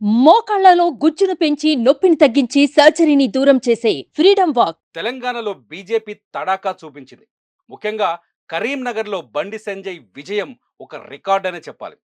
మోకాళ్లలో గుజ్జును పెంచి నొప్పిని తగ్గించి సర్జరీని దూరం చేసే ఫ్రీడమ్ వాక్. తెలంగాణలో బీజేపీ తడాకా చూపించింది. ముఖ్యంగా కరీంనగర్‌లో బండి సంజయ్ విజయం ఒక రికార్డ్ అనే చెప్పాలి.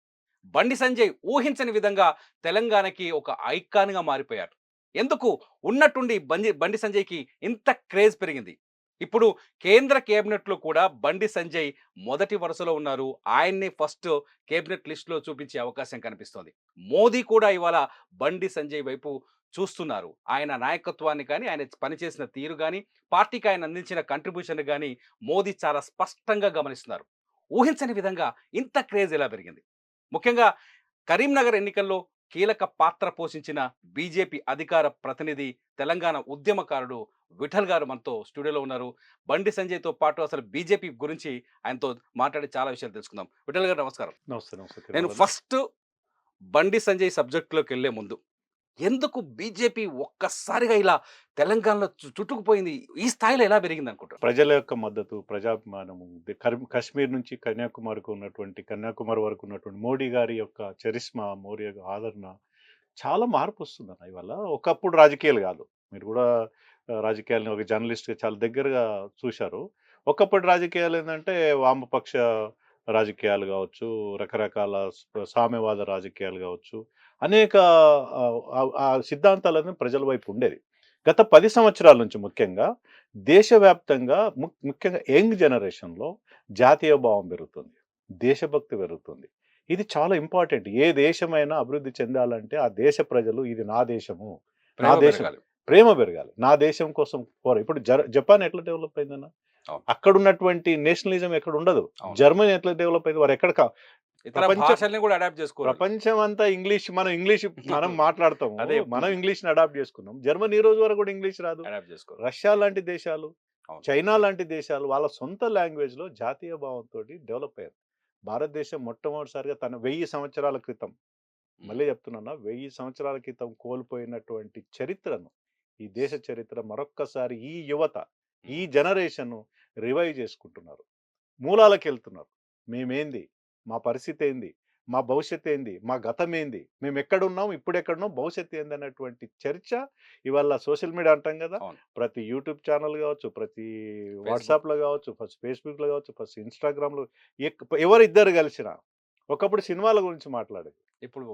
బండి సంజయ్ ఊహించని విధంగా తెలంగాణకి ఒక ఐకాన్‌గా మారిపోయారు. ఎందుకు ఉన్నట్టుండి బండి సంజయ్‌కి ఇంత క్రేజ్ పెరిగింది. ఇప్పుడు కేంద్ర కేబినెట్‌లో కూడా బండి సంజయ్ మొదటి వరుసలో ఉన్నారు. ఆయన్ని ఫస్ట్ కేబినెట్ లిస్ట్‌లో చూపించే అవకాశం కనిపిస్తోంది. మోదీ కూడా ఇవాళ బండి సంజయ్ వైపు చూస్తున్నారు. ఆయన నాయకత్వాన్ని కానీ, ఆయన పనిచేసిన తీరు గాని, పార్టీకి ఆయన అందించిన కంట్రిబ్యూషన్ గాని మోదీ చాలా స్పష్టంగా గమనిస్తున్నారు. ఊహించని విధంగా ఇంత క్రేజ్ ఎలా పెరిగింది? ముఖ్యంగా కరీంనగర్ ఎన్నికల్లో కీలక పాత్ర పోషించిన బీజేపీ అధికార ప్రతినిధి, తెలంగాణ ఉద్యమకారుడు విఠల్ గారు మనతో స్టూడియోలో ఉన్నారు. బండి సంజయ్‌తో పాటు అసలు బీజేపీ గురించి ఆయనతో మాట్లాడి చాలా విషయాలు తెలుసుకుందాం. విఠల్ గారు నమస్కారం. నమస్తే. నమస్తే నేను కిరణ్. ఫస్ట్ బండి సంజయ్ సబ్జెక్ట్‌లోకెళ్ళే ముందు ఎందుకు బీజేపీ ఒక్కసారిగా ఇలా తెలంగాణలో చుట్టుకుపోయింది? ఈ స్థాయిలో ఎలా పెరిగిందనుకుంటారు? ప్రజల యొక్క మద్దతు, ప్రజాభిమానము, కాశ్మీర్ నుంచి కన్యాకుమారి వరకు ఉన్నటువంటి మోడీ గారి యొక్క చరిస్మా, మోడీ యొక్క ఆదరణ చాలా మార్పు వస్తుందన్న ఇవాళ. ఒకప్పుడు రాజకీయాలు కాదు. మీరు కూడా రాజకీయాలను ఒక జర్నలిస్ట్‌గా చాలా దగ్గరగా చూశారు. ఒకప్పటి రాజకీయాలు ఏందంటే వామపక్ష రాజకీయాలు కావచ్చు, రకరకాల సామ్యవాద రాజకీయాలు కావచ్చు, అనేక ఆ సిద్ధాంతాలన్నీ ప్రజల వైపు ఉండేది. గత 10 సంవత్సరాల నుంచి ముఖ్యంగా దేశవ్యాప్తంగా ముఖ్యంగా యంగ్ జనరేషన్‌లో జాతీయ భావం పెరుగుతుంది. దేశభక్తి పెరుగుతుంది. ఇది చాలా ఇంపార్టెంట్. ఏ దేశమైనా అభివృద్ధి చెందాలంటే ఆ దేశ ప్రజలు ఇది నా దేశము. నా ప్రేమ దేశం పెరగాలి. ప్రేమ పెరగాలి. నా దేశం కోసం ఇప్పుడు జపాన్ ఎట్లా డెవలప్ అయిందన్న? అవును. అక్కడున్నటువంటి నేషనలిజం ఎక్కడ ఉండదు. అవును. జర్మనీ ఎట్లా డెవలప్ అయింది? వారు ఎక్కడ ఇతర ప్రపంచం భాషల్ని కూడా అడాప్ట్ చేసుకోవాలి. ప్రపంచం అంతా ఇంగ్లీష్ మనం మాట్లాడతాము. అదే. మనం ఇంగ్లీష్‌ని అడాప్ట్ చేసుకున్నాం. జర్మనీ ఈ రోజు వరకు కూడా ఇంగ్లీష్ రాదు. అడాప్ట్ చేసుకోవాలి. రష్యా లాంటి దేశాలు, అవును. చైనా లాంటి దేశాలు వాళ్ళ సొంత లాంగ్వేజ్‌లో జాతీయ భావంతోటి డెవలప్ అయ్యారు. భారతదేశం మొట్టమొదటిసారిగా తన 1000 సంవత్సరాల క్రితం, మళ్ళీ చెప్తున్నాను, 1000 సంవత్సరాల క్రితం కోల్పోయినటువంటి చరిత్రను, ఈ దేశ చరిత్ర మరొక్కసారి ఈ యువత, ఈ జనరేషన్ రివైవ్ చేసుకుంటున్నారు. మూలాలకెళ్తున్నారు. మేమేంది? మా పరిస్థితేంది? మా భవిష్యత్తేంది? మా గతమేంది? మేమెక్కడున్నాం? ఇప్పుడెక్కడున్నాం? భవిష్యత్తు ఏందన్నటువంటి చర్చ ఇవాళ సోషల్ మీడియా అంటాం గదా! అవును. ప్రతి యూట్యూబ్ ఛానల్ గావచ్చు, ప్రతి వాట్సాప్‌లో గావచ్చు, ఫేస్‌బుక్‌లో గావచ్చు, ఇన్‌స్టాగ్రామ్‌లో ఎవరిద్దరు కలిసినా ఒకప్పుడు సినిమాల గురించి మాట్లాడేది. ఇప్పుడు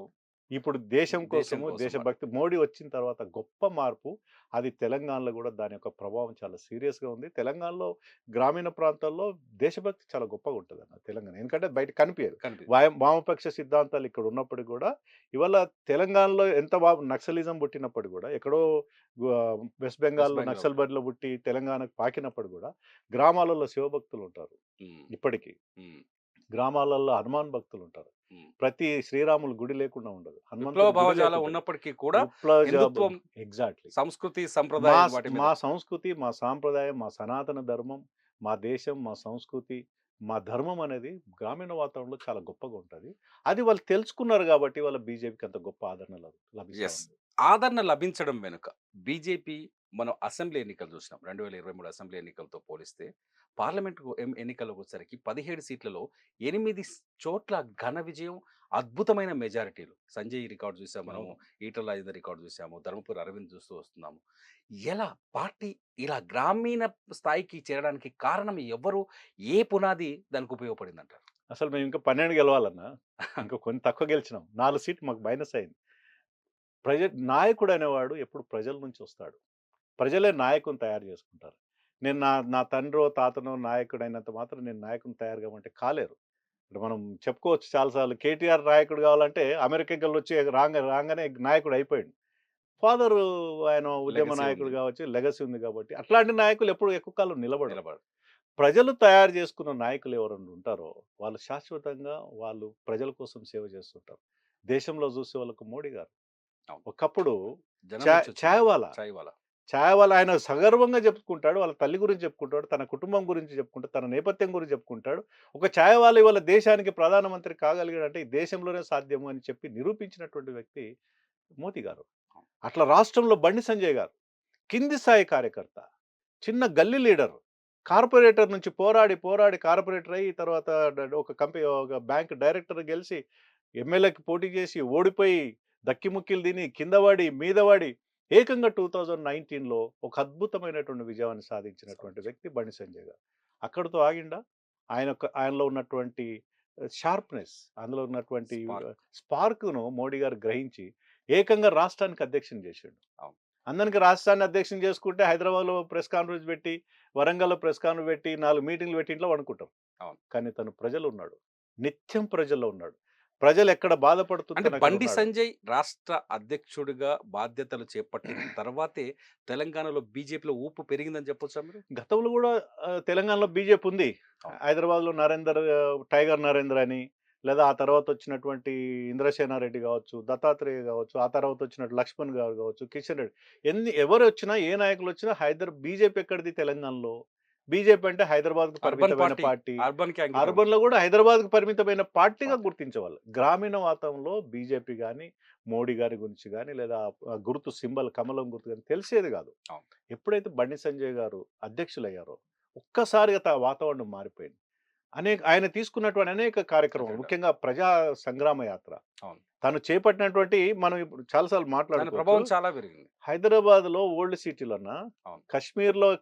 ఇప్పుడు దేశం దేశం కోసము, కోసం దేశభక్తి మోడీ వచ్చిన తర్వాత గొప్ప మార్పు. అది తెలంగాణలో గూడా దాని యొక్క ప్రభావం చాలా సీరియస్‌గా ఉంది. తెలంగాణలో గ్రామీణ ప్రాంతాల్లో దేశభక్తి చాలా గొప్పగా ఉంటదన్న తెలంగాణ. ఎందుకంటే బయట కనిపియదు. వామపక్ష సిద్ధాంతాలు ఇక్కడ ఉన్నప్పటికి గూడా ఇవాళ తెలంగాణలో ఎంత నక్సలిజం పుట్టినప్పటికి గూడా ఎక్కడో వెస్ట్ వెస్ట్ బెంగాల్‌లో బెంగాల్. నక్సల్ బరిలో పుట్టి తెలంగాణకు పాకినప్పుడు గూడా గ్రామాలలో శివభక్తులు ఉంటారు. హ్మ్. ఇప్పటికి. హ్మ్. గ్రామాలలో హనుమాన్ భక్తులుంటారు. హ్మ్. ప్రతి శ్రీరాములు గుడి లేకుండా ఉండదు. విప్లవ హనుమంతుడి గుడి భావజాలం లేకుంటది. ఉన్నప్పటికీ కూడా విప్లవ హిందుత్వం, ఎగ్జాక్ట్‌లీ. సంస్కృతి, మా సంప్రదాయం స్ వాటి మీద మా సంస్కృతి, మా సాంప్రదాయం, మా సనాతన ధర్మం, మా దేశం, మా సంస్కృతి, మా ధర్మం అనేది గ్రామీణ వాతావరణంలో చాలా గొప్పగా ఉంటది. అది వాళ్ళు తెలుసుకున్నారు గాబట్టి వాళ్ళ బీజేపీకి అంత గొప్ప ఆదరణ లభిస్తా యెస్. ఉంది. ఆదరణ లభించడం వెనుక బీజేపీ మనం అసెంబ్లీ ఎన్నికలు చూసినాం. 2023 అసెంబ్లీ ఎన్నికలతో పోలిస్తే పార్లమెంటు ఎన్నికలకొచ్చేసరికి 17 సీట్లలో 8 చోట్ల ఘన విజయం, అద్భుతమైన మెజారిటీలు. సంజయ్ రికార్డ్ చూసాం మనము. అవును. ఈటల రాజేందర్ రికార్డ్ చూసాము. ధర్మపురి అరవింద్ చూస్తూ వస్తున్నాము. ఎలా పార్టీ ఇలా గ్రామీణ స్థాయికి చేరడానికి కారణం ఎవ్వరు? ఏ పునాది దానికి ఉపయోగపడిందంటారు? అసలు మేము ఇంకా 12 గెలవాలన్నా. ఇంకా కొన్ని తక్కువ గెలిచినాం. 4 సీట్లు మాకు మైనస్ అయింది. నాయకుడు అనేవాడు ఎప్పుడు ప్రజల నుంచి వస్తాడు. ప్రజలే నాయకుని తయారు చేసుకుంటారు. నేను నా నా తండ్రో, తాతనో నాయకుడైనంత మాత్రం నేను నాయకుడిని తయారు కామంటే కాలేరు. ఇప్పుడు మనం చెప్పుకోవచ్చు చాలా సార్లు కేటీఆర్ నాయకుడు కావాలంటే అమెరికాకెళ్ళొచ్చి రాంగానే నాయకుడు అయిపోయాడు. ఫాదరు ఆయన ఉద్యమ లెగసీ నాయకుడు ఉంది. కావచ్చు, లెగసీ ఉంది కాబట్టి అట్లాంటి నాయకులు ఎప్పుడు ఎక్కువ కాలం నిలబడరు. నిలబడు. ప్రజలు తయారు చేసుకున్న నాయకులు ఎవరైనా ఉంటారో వాళ్ళు శాశ్వతంగా వాళ్ళు ప్రజల కోసం సేవ చేస్తుంటారు. దేశంలో చూసే వాళ్ళకు మోడీ గారు. అవును. ఒకప్పుడు జనం నుంచి వచ్చిన నాయకుడు. చాయ్‌వాలా చాయ్‌వాలా. ఆయన సగర్వంగా చెప్పుకుంటాడు. వాళ్ళ తల్లి గురించి చెప్పుకుంటాడు. తన కుటుంబం గురించి చెప్పుకుంటాడు. తన నేపథ్యం గురించి చెప్పుకుంటాడు. ఒక ఛాయవాల ఇవాళ దేశానికి ప్రధానమంత్రి కాగలిగాడంటే ఈ దేశంలోనే సాధ్యము అని చెప్పి నిరూపించినటువంటి వ్యక్తి మోదీ గారు. అట్లా రాష్ట్రంలో బండి సంజయ్ గారు కింది స్థాయి కార్యకర్త. చిన్న గల్లీ లీడర్. కార్పొరేటర్ నుంచి పోరాడి కార్పొరేటర్ అయ్యి తర్వాత ఒక బ్యాంక్ డైరెక్టర్ గెలిసి ఎమ్మెల్యేకి పోటీ చేసి ఓడిపోయి దక్కిముక్కిలు తిని కింద పడి మీద పడి ఏకంగా 2019లో ఒక అద్భుతమైనటువంటి విజయాన్ని సాధించినటువంటి వ్యక్తి బండి సంజయ్ గారు. అక్కడితో ఆగిండా? ఆయనలో ఉన్నటువంటి షార్ప్‌నెస్, అందులో ఉన్నటువంటి స్పార్క్. స్పార్క్‌ను మోడీ గారు గ్రహించి ఏకంగా రాష్ట్రానికి అధ్యక్షుడిని చేసిండు. అవును. అందరికి రాష్ట్రాన్ని అధ్యక్షుడిని చేసుకుంటే హైదరాబాద్‌లో ప్రెస్ కాన్ఫరెన్స్ పెట్టి, వరంగల్‌లో ప్రెస్ కాన్ఫరెన్స్ పెట్టి, 4 మీటింగ్‌లు పెట్టి ఇంట్లో పండుకుంటాం. అవును. కానీ తను ప్రజలు ఉన్నాడు. నిత్యం ప్రజల్లో ఉన్నాడు. ప్రజలు ఎక్కడ బాధపడుతుంటే అంటే అక్కడ బండి ఉన్నాడు. సంజయ్ రాష్ట్ర అధ్యక్షుడిగా బాధ్యతలు చేపట్టిన తర్వాతే తెలంగాణలో బీజేపీలో ఊపు పెరిగిందని చెప్పొచ్చా మీరు? గతంలో కూడా తెలంగాణలో బీజేపీ ఉంది. అవును. హైదరాబాద్‌లో టైగర్ నరేందర్ అని, లేదా ఆ తర్వాత వచ్చినటువంటి ఇంద్రసేనారెడ్డి కావచ్చు, దత్తాత్రేయ కావచ్చు, ఆ తర్వాత వచ్చినట్టు లక్ష్మణ్ గారు కావచ్చు, కిషన్ రెడ్డి, ఎవరు వచ్చినా, ఏ నాయకులు వచ్చినా బీజేపీ ఎక్కడిది తెలంగాణలో? బీజేపీ అంటే హైదరాబాద్‌కు అర్బన్ పరిమితమైన పార్టీ. పార్టీ. అర్బన్‌కి అంకితం. అర్బన్‌లో కూడా హైదరాబాద్‌కు పరిమితమైన పార్టీగా పార్టీ. గుర్తించేవాళ్ళు. గ్రామీణ వాతావరణంలో బీజేపీ గాని, మోడీ గారి గురించి గాని, లేదా గుర్తు సింబల్ కమలం గుర్తు గాని తెలిసేది కాదు. అవును. ఎప్పుడైతే బండి సంజయ్ గారు అధ్యక్షులయ్యారో ఒక్కసారిగా వాతావరణం మారిపోయింది. ఆయన తీసుకున్నటువంటి అనేక కార్యక్రమాలు, అజెండా. ముఖ్యంగా ప్రజా సంగ్రామ యాత్ర. అవును. తను చేపట్టినటువంటి, మనం ఇప్పుడు చాలా సార్లు దాని మాట్లాడుకోవచ్చు. ప్రభావం చాలా పెరిగింది. హైదరాబాద్‌లో ఓల్డ్ సిటీలోన అవును.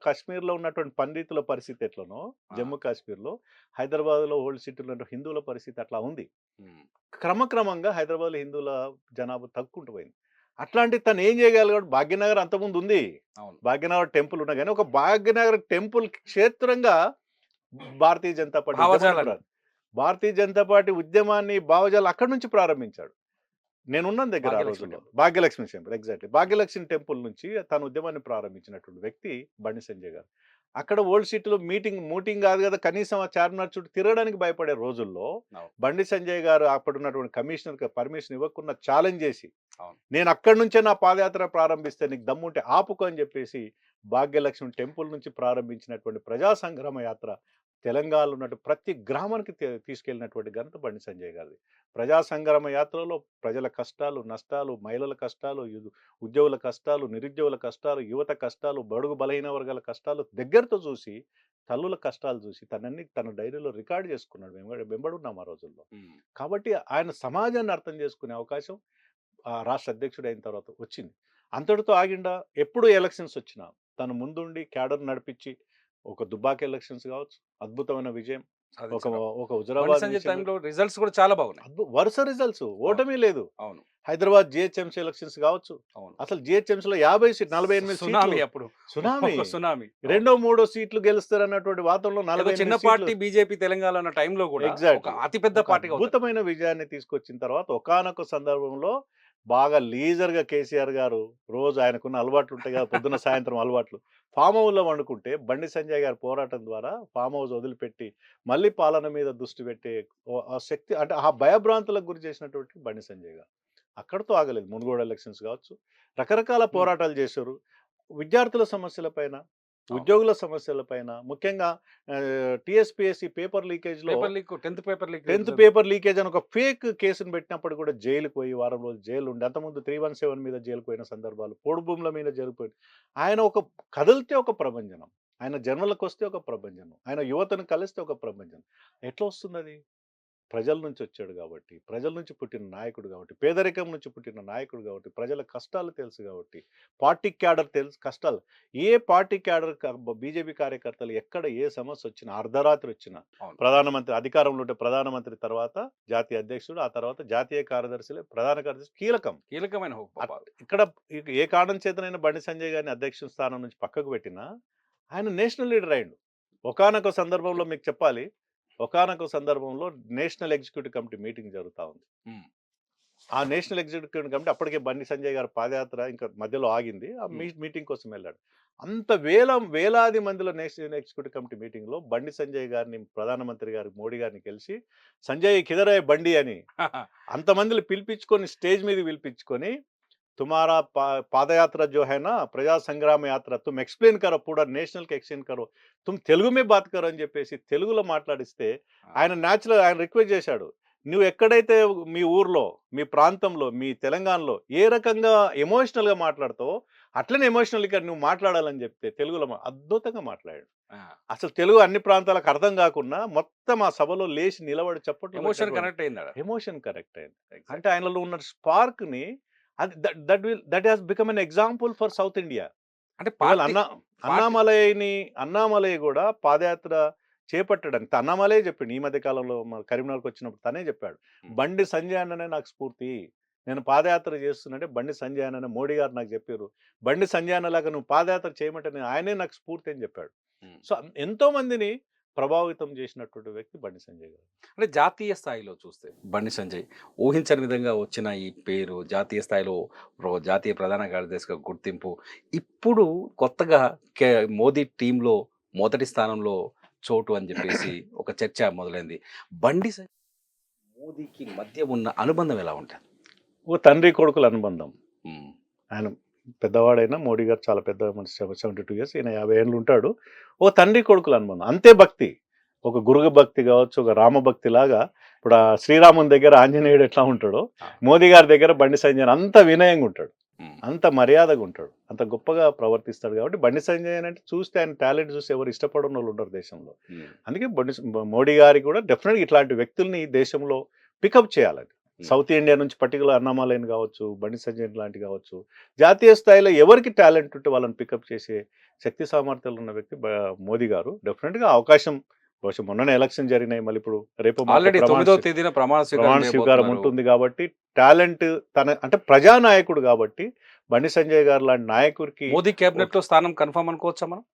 కాశ్మీర్‌లో ఉన్నటువంటి పండితుల పరిస్థితి ఎట్లనో, ఆ! జమ్మూ కాశ్మీర్‌లో, హైదరాబాద్‌లో ఓల్డ్ సిటీలో ఉన్న హిందువుల పరిస్థితి అట్లా ఉంది. హ్మ్. క్రమక్రమంగా హైదరాబాద్‌లో హిందువుల జనాభా తగ్గుకుంటూ పోయింది. అట్లాంటిది తను ఏం చేయగలిగాడు? భాగ్యనగర్ అంతకుముందు ఉంది. అవును. భాగ్యనగర్ టెంపుల్ ఉన్నా గాని, ఒక భాగ్యనగర్ టెంపుల్ క్షేత్రంగా భారతీయ జనతా పార్టీ ఉద్యమాన్ని భావజాలాన్ని. భారతీయ జనతా పార్టీ ఉద్యమాన్ని, భావజాలం అక్కడి నుంచి ప్రారంభించాడు. నేనున్నాను దగ్గర ఆ భాగ్యలక్ష్మి రోజుల్లో. Temple. Bhagyalakshmi temple, exactly. Bhagyalakshmi temple నుంచి తన ఉద్యమాన్ని ప్రారంభించినటువంటి వ్యక్తి బండి సంజయ్ గారు. అక్కడ ఓల్డ్ సిటీలో మీటింగ్ కాదు కదా, కనీసం ఆ చార్మినార్ చుట్టూ తిరగడానికి భయపడే రోజుల్లో అవును. బండి సంజయ్ గారు అప్పుడున్నటువంటి కమిషనర్‌కి పర్మిషన్ ఇవ్వకుండా ఛాలెంజ్ చేసి, అవును. నేను అక్కడి నుంచే నా పాదయాత్ర ప్రారంభిస్తే నీకు దమ్ముంటే ఆపుకో అని చెప్పేసి భాగ్యలక్ష్మి టెంపుల్ నుంచి ప్రారంభించినటువంటి ప్రజా సంగ్రామ యాత్ర తెలంగాణలో ఉన్నట్టు ప్రతి గ్రామానికి తీసుకెళ్ళినటువంటి ఘనత బండి సంజయ్ గారిది. ప్రజా సంగ్రామ యాత్రలో ప్రజల కష్టాలు, నష్టాలు, మహిళల కష్టాలు, ఉద్యోగుల కష్టాలు, నిరుద్యోగుల కష్టాలు, యువత కష్టాలు, బడుగు బలహీన వర్గాల కష్టాలు దగ్గరతో చూసి, తల్లుల కష్టాలు చూసి తన డైరీలో రికార్డ్ చేసుకున్నాడు. వెంబడున్నాం ఆ రోజుల్లో. హ్మ్. కాబట్టి ఆయన సమాజాన్ని అర్థం చేసుకునే అవకాశం రాష్ట్ర అధ్యక్షుడు అయిన తర్వాత వచ్చింది. అంతటితో ఆగిండా? ఎప్పుడు ఎలక్షన్స్ వచ్చినా తను ముందుండి క్యాడర్ నడిపించి, ఒక దుబ్బాక ఎలక్షన్స్ కావచ్చు, అద్భుతమైన విజయం. ఒక సాధించడం. ఒక బండి హుజరాబాద్ సంజయ్ విషయంలో టైంలో రిజల్ట్స్ కూడా చాలా బాగున్నాయి. వరుస రిజల్ట్స్, అవును. ఓటమి లేదు. అవును. హైదరాబాద్ జీహెచ్ఎంసీ ఎలక్షన్స్ కావచ్చు, అవును. అసలు జీహెచ్ఎంసీలో 50 సీట్లు, 48 సునామీ సీట్లు అప్పుడు. సునామీ. ఒక సునామీ. అవును. రెండో మూడో సీట్లు గెలుస్తారన్నటువంటి వాతావరణంలో ఏదో చిన్న 48 సీట్లు. పార్టీ బీజేపీ తెలంగాణ అన్న టైంలో కూడా ఒక ఎగ్జాక్ట్‌లీ. అతిపెద్ద ఒక పార్టీగా అవుతారు. అద్భుతమైన విజయాన్ని తీసుకొచ్చిన తర్వాత ఒకానొక సందర్భంలో బాగా లీజర్‌గా కేసీఆర్ గారు, రోజు ఆయనకున్న అలవాట్లు ఉంటాయి కదా, పొద్దున సాయంత్రం అలవాట్లు. ఫామ్ హౌస్‌లో వండుకుంటే బండి సంజయ్ గారి పోరాటం ద్వారా ఫామ్ హౌస్ వదిలిపెట్టి మళ్ళీ పాలన మీద దృష్టి పెట్టే ఆ శక్తి, అంటే ఆ భయభ్రాంతులకు గురి చేసినటువంటి బండి సంజయ్ గారు. అక్కడితో ఆగలేదు. మునుగోడు ఎలక్షన్స్ కావచ్చు, రకరకాల హ్మ్. పోరాటాలు చేశారు. విద్యార్థుల సమస్యలపైన, అవును. ఉద్యోగుల సమస్యలపైన, ముఖ్యంగా టీఎస్‌పీఎస్‌సీ పేపర్ లీకేజ్‌లో paper leak 10th paper leak 10th paper leakage అని ఒక ఫేక్ కేసును పెట్టినప్పుడు కూడా జైలుకి పోయి వారం రోజులు జైలు ఉండి, అంతకుముందు 317 మీద జైలుకు పోయిన సందర్భాలు, పోడు భూముల మీద జైలుకు పోయి, ఆయన ఒక కదిలితే ఒక ప్రభంజనం. ఆయన జనాలకు వస్తే ఒక ప్రభంజనం. ఆయన యువతను కలిస్తే ఒక ప్రభంజనం. ఎట్లా వస్తుందది? ప్రజల నుంచి వచ్చాడు కాబట్టి, ప్రజల నుంచి పుట్టిన నాయకుడు కాబట్టి, పేదరికం నుంచి పుట్టిన నాయకుడు కాబట్టి, ప్రజల కష్టాలు తెలుసు కాబట్టి, పార్టీ క్యాడర్ తెలుసు కష్టాలు. ఏ పార్టీ క్యాడర్ బీజేపీ కార్యకర్తలు ఎక్కడ ఏ సమస్య వచ్చినా, అర్ధరాత్రి వచ్చినా, అవును. ప్రధానమంత్రి అధికారంలో ఉంటే ప్రధానమంత్రి తర్వాత జాతీయ అధ్యక్షుడు, ఆ తర్వాత జాతీయ కార్యదర్శులే, ప్రధాన కార్యదర్శి కీలకం. కీలకమైన ఇక్కడ ఏ కారణం చేతనైనా బండి సంజయ్ గారిని అధ్యక్ష స్థానం నుంచి పక్కకు పెట్టినా, ఆయన నేషనల్ లీడర్ అయ్యిండు. ఒకానొక సందర్భంలో మీకు చెప్పాలి, ఒకానొక సందర్భంలో నేషనల్ ఎగ్జిక్యూటివ్ కమిటీ మీటింగ్ జరుగుతా ఉంది. హ్మ్. ఆ నేషనల్ ఎగ్జిక్యూటివ్ కమిటీ అప్పటికే బండి సంజయ్ గారి పాదయాత్ర ఇంకా మధ్యలో ఆగింది. ఆ మీటింగ్ కోసం వెళ్ళాడు. అంత వేలాది మందిలో నేషనల్ ఎగ్జిక్యూటివ్ కమిటీ మీటింగ్‌లో బండి సంజయ్ గారిని, ప్రధానమంత్రి గారు మోడీ గారిని కలిసి సంజయ్ కిధర్ హై బండి అని అంతమందిని పిలిపించుకొని, స్టేజ్ మీదకి పిలిపించుకొని, तुम्हारा पादयात्रा जो है ना, ప్రజా సంగ్రామ యాత్ర, तुम एक्सप्लेन करो, पूरा నేషనల్ కి ఎక్స్‌ప్లెయిన్ करो, तुम తెలుగు में बात करो అని చెప్పేసి తెలుగులో మాట్లాడిస్తే, ఆయన రిక్వెస్ట్ చేశాడు. నువ్వు ఎక్కడైతే మీ ఊర్లో, మీ ప్రాంతంలో, మీ తెలంగాణలో ఏ రకంగా ఎమోషనల్‌గా మాట్లాడతావో అట్లనే ఎమోషనల్‌గా నువ్వు మాట్లాడాలని చెప్తే తెలుగులో అద్భుతంగా మాట్లాడాడు. అసలు తెలుగు అన్ని ప్రాంతాలకు అర్థం కాకున్నా మొత్తం ఆ సభలో లేచి నిలబడి చప్పట్లు ఎమోషన్ కొట్టినటువంటి కనెక్ట్ అయింది ఆడ. ఎమోషన్ కరెక్ట్ అయింది. Exactly. అంటే ఆయనలో ఉన్న స్పార్క్‌ని అది that has become an example for south India. అంటే ఇవాళ పార్టీ అన్నామలై కూడా పాదయాత్ర చేపట్టడానికి అన్నామలై చెప్పిండు. ఈ మధ్య కాలంలో మన కరీంనగర్కి వచ్చినప్పుడు తనే చెప్పాడు, ఉమ్, బండి సంజయ్ అన్ననే నాకు స్ఫూర్తి, నేను పాదయాత్ర చేస్తున్నట్టే బండి సంజయ్ అన్ననే మోడీ గారు నాకు చెప్పారు, బండి సంజయ్ అన్నలాగా నువ్వు పాదయాత్ర చేయమంటే ఆయనే నాకు స్ఫూర్తి అని చెప్పాడు. ఉమ్. సో ఎంతో మందిని ప్రభావితం చేసినటువంటి వ్యక్తి బండి సంజయ్ గారు. అంటే జాతీయ స్థాయిలో చూస్తే బండి సంజయ్ ఊహించని విధంగా వచ్చిన ఈ పేరు జాతీయ స్థాయిలో జాతీయ ప్రధాన కార్యదర్శిగా గుర్తింపు ఇప్పుడు కొత్తగా మోదీ టీంలో మొదటి స్థానంలో చోటు అని చెప్పేసి ఒక చర్చ మొదలైంది. బండి సంజయ్ మోదీకి మధ్య ఉన్న అనుబంధం ఎలా ఉంటుంది? ఓ తండ్రి కొడుకుల అనుబంధం. ఉమ్, ఆయన పెద్దవాడైనా మోడీ గారు చాలా పెద్ద మనిషి, 72 ఇయర్స్, ఈయన 50 ఏళ్ళు ఉంటాడు. ఓ తండ్రి కొడుకులు అనుబంధం అంతే. భక్తి, ఒక గురుగ భక్తి కావచ్చు, ఒక రామభక్తి లాగా. ఇప్పుడు ఆ శ్రీరాముని దగ్గర ఆంజనేయుడు ఎట్లా ఉంటాడో, మోదీ గారి దగ్గర బండి సంజయ్ అంత వినయంగా ఉంటాడు, ఉమ్, అంత మర్యాదగా ఉంటాడు, అంత గొప్పగా ప్రవర్తిస్తాడు. కాబట్టి బండి సంజయ్ అంటే చూస్తే ఆయన టాలెంట్ చూసి ఎవరు ఇష్టపడని వాళ్ళు ఉండరు దేశంలో. ఉమ్, అందుకే మోడీ గారికి కూడా డెఫినెట్గా ఇట్లాంటి వ్యక్తుల్ని దేశంలో పికప్ చేయాలని. సౌత్ ఇండియా నుంచి పర్టికులర్ అన్నామలైన్ కావచ్చు, బండి సంజయ్ లాంటి కావచ్చు, జాతీయ స్థాయిలో ఎవరికి టాలెంట్ ఉంటే వాళ్ళని పికప్ చేసే శక్తి సామర్థ్యాలు ఉన్న వ్యక్తి మోదీ గారు. డెఫినెట్గా అవకాశం, బహుశా మొన్ననే ఎలక్షన్ జరిగినాయి, మళ్ళీ ఇప్పుడు రేపు ఆల్రెడీ 9వ తేదీన ప్రమాణ ప్రమాణ స్వీకారం చేయబోతున్నారు. ఉంటుంది. కాబట్టి టాలెంట్ తన అంటే ప్రజానాయకుడు కాబట్టి బండి సంజయ్ గారు లాంటి నాయకుడికి మోదీ కేబినెట్ లో స్థానం కన్ఫర్మ్ అనుకోవచ్చా మనం?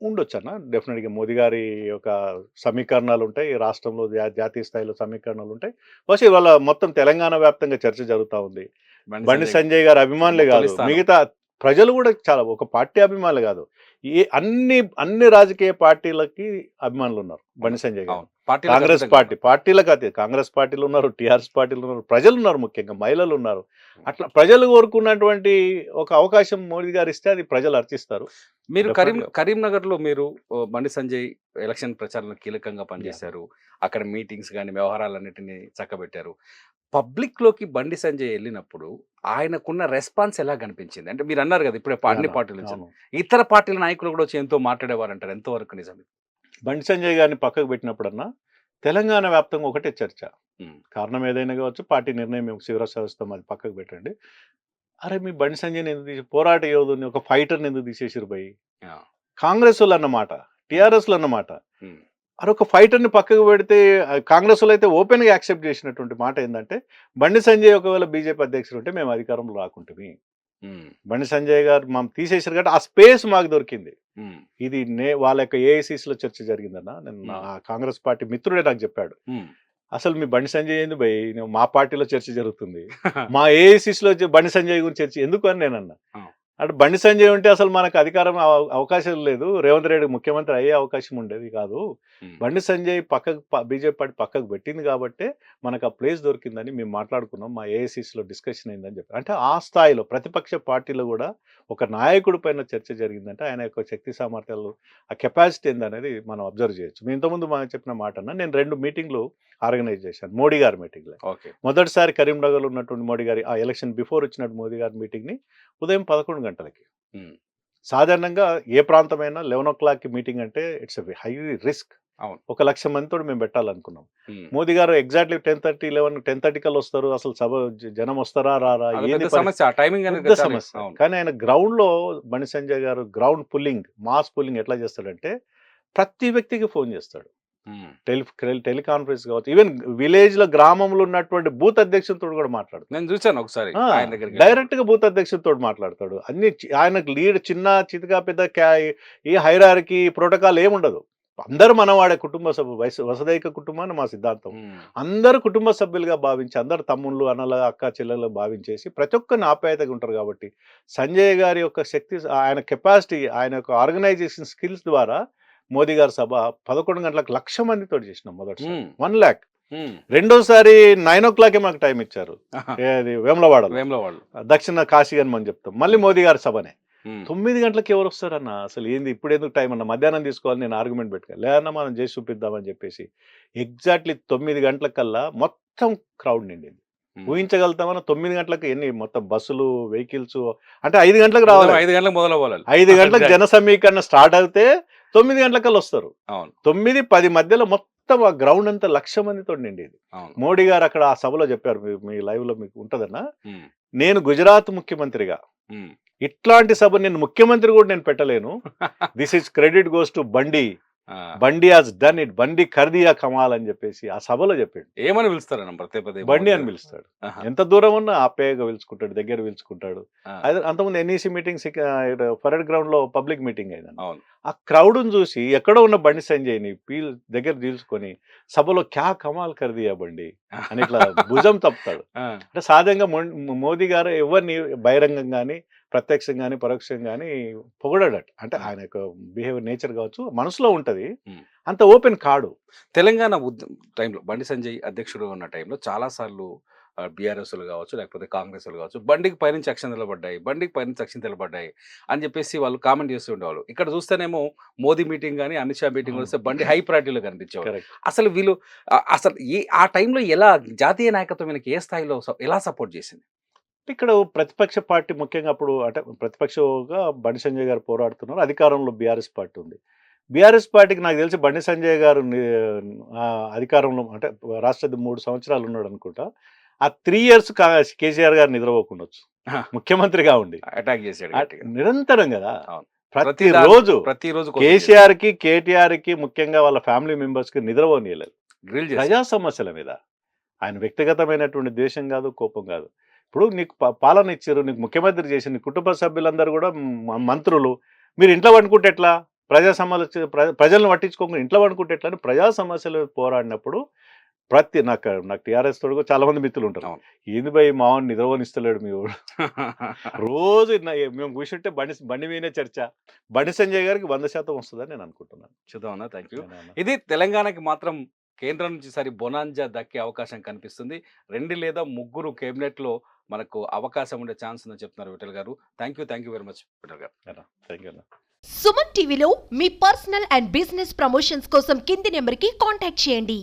ఉండొచ్చు అన్న. డెఫినెట్గా మోదీ గారి యొక్క సమీకరణాలు ఉంటాయి, రాష్ట్రంలో జాతీయ స్థాయిలో సమీకరణాలు ఉంటాయి. బహుశా ఇవాళ మొత్తం తెలంగాణ వ్యాప్తంగా చర్చ జరుగుతూ ఉంది. బండి సంజయ్ గారి అభిమానులే కాదు, తొలి స్థానం. మిగతా ప్రజలు కూడా చాలా, ఒక పార్టీ అభిమానులు కాదు, అన్ని రాజకీయ పార్టీలకి అభిమానులు ఉన్నారు బండి సంజయ్ గారు. అవును. పార్టీలకు కాంగ్రెస్ అతీతంగా. పార్టీలకు అతీత కాంగ్రెస్ పార్టీలు ఉన్నారు, టీఆర్ఎస్ పార్టీలు ఉన్నారు, ప్రజలు ఉన్నారు, ముఖ్యంగా మహిళలు ఉన్నారు. అట్లా ప్రజలు కోరుకున్నటువంటి ఒక అవకాశం మోడీ గారు ఇస్తే అది ప్రజలు అర్చిస్తారు. మీరు Definitely. కరీంనగర్ లో మీరు బండి సంజయ్ ఎలక్షన్ ప్రచారంలో కీలకంగా పనిచేశారు. అక్కడ మీటింగ్స్ కానీ వ్యవహారాలన్నిటిని చక్కబెట్టారు. పబ్లిక్ లోకి బండి సంజయ్ వెళ్ళినప్పుడు ఆయనకున్న రెస్పాన్స్ ఎలా కనిపించింది? అంటే మీరు అన్నారు కదా ఇప్పుడే అన్ని పార్టీల నుంచి అవును. ఇతర పార్టీల నాయకులు కూడా వచ్చి ఎంతో మాట్లాడేవారు అంటారు, ఎంతవరకు నిజం? బండి సంజయ్ గారిని పక్కకు పెట్టినప్పుడన్నా తెలంగాణ వ్యాప్తంగా ఒకటే చర్చ. ఉమ్, కారణం ఏదైనా కావచ్చు, పార్టీ నిర్ణయం శివరాజస్థం అది పక్కకు పెట్టండి. అరే మీ బండి సంజయ్ని ఎందుకు తీసి, పోరాట యోధుని, ఒక ఫైటర్ని ఎందుకు తీసేసారు భయ్? ఆ, కాంగ్రెస్ వాళ్ళు అన్నమాట, టీఆర్ఎస్ లో అన్నమాట. ఉమ్, అరే ఒక ఫైటర్ని పక్కకు పెడితే కాంగ్రెస్ వాళ్ళు అయితే ఓపెన్గా యాక్సెప్ట్ చేసినటువంటి మాట ఏంటంటే, బండి సంజయ్ ఒకవేళ బీజేపీ అధ్యక్షుడు ఉంటే మేము అధికారంలో రాకుంటుంది. ఉమ్, బండి సంజయ్ గారు మనం తీసేసారు కాబట్టి ఆ స్పేస్ మాకు దొరికింది. ఉమ్, ఇది వాళ్ళ యొక్క ఏఐసీసీలో చర్చ జరిగిందన్న. నేను నా కాంగ్రెస్ పార్టీ మిత్రుడే నాకు చెప్పాడు, ఉమ్. అసలు మీ బండి సంజయ్ ఏంది భయ్, మా పార్టీలో చర్చ జరుగుతుంది, మా ఏఐసీసీలో బండి సంజయ్ గురించి చర్చ ఎందుకు అని నేను అన్నా. ఆ. అంటే బండి సంజయ్ ఉంటే అసలు మనకు అధికారం అవకాశం లేదు, రేవంత్ రెడ్డి ముఖ్యమంత్రి అయ్యే అవకాశం ఉండేది కాదు. ఉమ్, బండి సంజయ్ పక్కకు బీజేపీ పార్టీ పక్కకు పెట్టింది కాబట్టి మనకు ఆ ప్లేస్ దొరికిందని మేము మాట్లాడుకున్నాం, మా ఏఐసీసీలో డిస్కషన్ అయిందని చెప్పి. అంటే ఆ స్థాయిలో ప్రతిపక్ష పార్టీలో కూడా ఒక నాయకుడి పైన చర్చ జరిగిందంటే ఆయన యొక్క శక్తి సామర్థ్యాలు, ఆ కెపాసిటీ ఏందనేది మనం అబ్జర్వ్ చేయొచ్చు. మీ ఇంతకుముందు మనం చెప్పిన మాట అన్న, నేను 2 మీటింగ్లు ఆర్గనైజ్ చేశాను మోడీ గారి మీటింగ్లో. ఓకే. మొదటిసారి కరీంనగర్లో ఉన్నటువంటి మోడీ గారి, ఆ ఎలక్షన్ బిఫోర్ వచ్చినట్టు మోదీ గారి మీటింగ్ని ఉదయం 11 గంటలకి. ఉమ్, సాధారణంగా ఏ ప్రాంతమైనా 11 o'clock మీటింగ్ అంటే ఇట్స్ హై రిస్క్. అవును. 1,00,000 మందితో మేము పెట్టాలనుకున్నాం. ఉమ్. మోదీ గారు ఎగ్జాక్ట్లీ 10:30 కల్లా వస్తారు. అసలు జనం వస్తారా రారా, అది ఏంది పెద్ద సమస్య, ఆ టైమింగ్ అనేది పెద్ద పెట్టాలి. సమస్య. అవును. కానీ ఆయన గ్రౌండ్ లో బండి సంజయ్ గారు గ్రౌండ్ పుల్లింగ్, మాస్ పుల్లింగ్ ఎట్లా చేస్తాడంటే ప్రతి వ్యక్తికి ఫోన్ చేస్తాడు, ఉమ్, టెలికాన్ఫరెన్స్ కావచ్చు, ఈవెన్ విలేజ్ లో గ్రామంలో ఉన్నటువంటి బూత్ అధ్యక్షులతో కూడా మాట్లాడతాడు. నేను చూశాను ఒకసారి ఆయన దగ్గరికి. డైరెక్ట్ గా బూత్ అధ్యక్షులతో మాట్లాడతాడు. అన్ని ఆయనకు లీడ్ చిన్న చితకా పెద్ద ఈ హైరార్కీ ప్రోటోకాల్ ఏముండదు. అందరూ మనవాడే కుటుంబ సభ్యులు, వసుదైక కుటుంబాన్ని మా సిద్ధాంతం. ఉమ్, అందరూ కుటుంబ సభ్యులుగా భావించి, అందరు తమ్ముళ్ళు అన్నల అక్క చెల్లెలు భావించేసి ప్రతి ఒక్కరిని ఆప్యాయతగా ఉంటారు. కాబట్టి సంజయ్ గారి యొక్క శక్తి, ఆయన కెపాసిటీ, ఆయన యొక్క ఆర్గనైజేషన్ స్కిల్స్ ద్వారా మోదీ గారి సభ 11 గంటలకు 1,00,000 మందితో చేసినాం మొదటిసారి. ఉమ్, 1 lakh. ఉమ్. రెండోసారి 9 o'clock మాకు టైం ఇచ్చారు, ఆహా. ఏది వేములవాడలో, వేముల వాళ్ళు. దక్షిణ కాశీ అని మనం చెప్తాం. మళ్ళీ మోదీ గారి సభనే ఉమ్, 9 గంటలకు ఎవరు వస్తారన్న, అసలు ఏంది ఇప్పుడు ఎందుకు టైం అన్న, మధ్యాహ్నం తీసుకోవాలి నేను ఆర్గ్యుమెంట్ పెట్టుకోవాలి, లేదన్నా మనం చేసి చూపిద్దామని చెప్పేసి ఎగ్జాక్ట్లీ 9 గంటలకల్లా మొత్తం క్రౌడ్ నిండింది. ఉమ్. ఊహించగలుగుతామన్నా 9 గంటలకు ఎన్ని మొత్తం బస్సులు, వెహికల్స్, అంటే 5 గంటలకు రావాలి, 5 గంటలకు మొదలవ్వాలి. 5 గంటలకు జన సమీకరణ స్టార్ట్ అయితే 9 గంటలకల్లా వస్తారు. అవును. 9-10 మధ్యలో మొత్తం మొత్తం ఆ గ్రౌండ్ అంతా 1,00,000 మందితో నిండేది. అవును. మోడీ గారు అక్కడ ఆ సభలో చెప్పారు, మీ లైవ్ లో మీకు ఉంటదన్నా, ఉమ్, నేను గుజరాత్ ముఖ్యమంత్రిగా ఉమ్. ఇట్లాంటి సభ నేను ముఖ్యమంత్రి కూడా నేను పెట్టలేను. This is credit goes to Bandi. ఆ, బండి హాజ్ డన్ ఇట్, బండి ఖర్దియా కమాల్ అని చెప్పేసి ఆ సభలో చెప్పాడు. ఏమని పిలుస్తారన్న పదే పదే బండి మోడీ అని గారు? పిలుస్తాడు. ఆహా, ఎంత దూరం ఉన్నా ఆప్యాయంగా పిలుచుకుంటాడు, దగ్గర పిలుచుకుంటాడు. ఆ, అదే అంతకుముందు ఎన్ఈసి మీటింగ్స్ పరేడ్ గ్రౌండ్ లో పబ్లిక్ మీటింగ్ అయిందండి. అవును. ఆ క్రౌడ్ చూసి ఎక్కడో ఉన్న బండి సంజయ్ని దగ్గర తీసుకొని సభలో క్యా కమాల్ ఖర్దియా బండి అని ఇట్లా భుజం తప్పుతాడు. ఆ, అంటే సాధారణంగా మోదీ గారు ఎవరిని బహిరంగంగాని ప్రత్యక్షంగాని పరోక్షంగాని పొగడట. అంటే ఆయన యొక్క బిహేవియర్ నేచర్ కావచ్చు, మనసులో ఉంటది, ఉమ్. అంత ఓపెన్ కాడు. తెలంగాణ టైంలో బండి సంజయ్ అధ్యక్షుడు ఉన్న టైంలో చాలాసార్లు బీఆర్ఎస్లు కావచ్చు, లేకపోతే కాంగ్రెస్లు కావచ్చు, బండికి పైనుంచి అక్షంతలు పడ్డాయి, బండికి పైనుంచి అక్షింతలు పడ్డాయి అని చెప్పేసి వాళ్ళు కామెంట్ చేస్తూ ఉండేవాళ్ళు. ఇక్కడ చూస్తేనేమో మోదీ మీటింగ్ కానీ అమిత్ షా మీటింగ్ వస్తే బండి హై ప్రయారిటీలో కనిపించేవాళ్ళు. కరెక్ట్. అసలు వీళ్ళు అసలు ఆ టైంలో ఎలా జాతీయ నాయకత్వం వీళ్ళకి ఏ స్థాయిలో ఎలా సపోర్ట్ చేసింది? ఇక్కడ ప్రతిపక్ష పార్టీ ముఖ్యంగా అప్పుడు అంటే ప్రతిపక్షంగా బండి సంజయ్ గారు పోరాడుతున్నారు. అధికారంలో బీఆర్ఎస్ పార్టీ ఉంది. బీఆర్ఎస్ పార్టీకి నాకు తెలిసి బండి సంజయ్ గారు అధికారంలో అంటే రాష్ట్ర 3 సంవత్సరాలు ఉన్నాడు అనుకుంటా. ఆ 3 ఇయర్స్ కేసీఆర్ గారు నిద్రపోకుండొచ్చు ముఖ్యమంత్రిగా ఉండి. అటాక్ చేశాడు గట్టిగా. నిరంతరం కదా, అవును. ప్రతిరోజు ప్రతిరోజు కేసీఆర్ కి కేటీఆర్ కి ముఖ్యంగా వాళ్ళ ఫ్యామిలీ మెంబర్స్ కి నిద్రపోనీయలేదు. డ్రిల్ చేశాడు. ప్రజా సమస్యల మీద ఆయన వ్యక్తిగతమైనటువంటి ద్వేషం కాదు, కోపం కాదు. ఇప్పుడు నీకు పాలన ఇచ్చారు, నీకు ముఖ్యమంత్రి చేసి నీ కుటుంబ సభ్యులందరూ కూడా మంత్రులు, మీరు ఇంట్లో వండుకుంటే ఎట్లా, ప్రజా సమస్య ప్రజలను పట్టించుకోకుండా ఇంట్లో వండుకుంటే ఎట్లా అని ప్రజా సమస్యలు పోరాడినప్పుడు నాకు టీఆర్ఎస్ తోడు చాలా మంది మిత్రులు ఉంటారు. అవును. ఏంది భయ్ మావని నిద్రపోనిస్తలేడు మీ వాడు, రోజు మేము కూర్చుంటే బండి మీదే చర్చ. బండి సంజయ్ గారికి 100% వస్తుందని నేను అనుకుంటున్నాను. చూద్దామన్నా, థ్యాంక్ యూ. నేనన్నా. ఇది తెలంగాణకి మాత్రం కేంద్రం నుంచి సరి బొనాంజా దక్కే అవకాశం కనిపిస్తుంది. 2 లేదా 3 కేబినెట్లో మనకు అవకాశం ఉండే ఛాన్స్ ఉందని చెప్తున్నారు విఠల్ గారు. Thank you very much Vithal గారు. Thank you. సుమన్ టీవీలో మీ పర్సనల్ అండ్ బిజినెస్ ప్రమోషన్స్ కోసం కింది నెంబర్కి కాంటాక్ట్ చేయండి.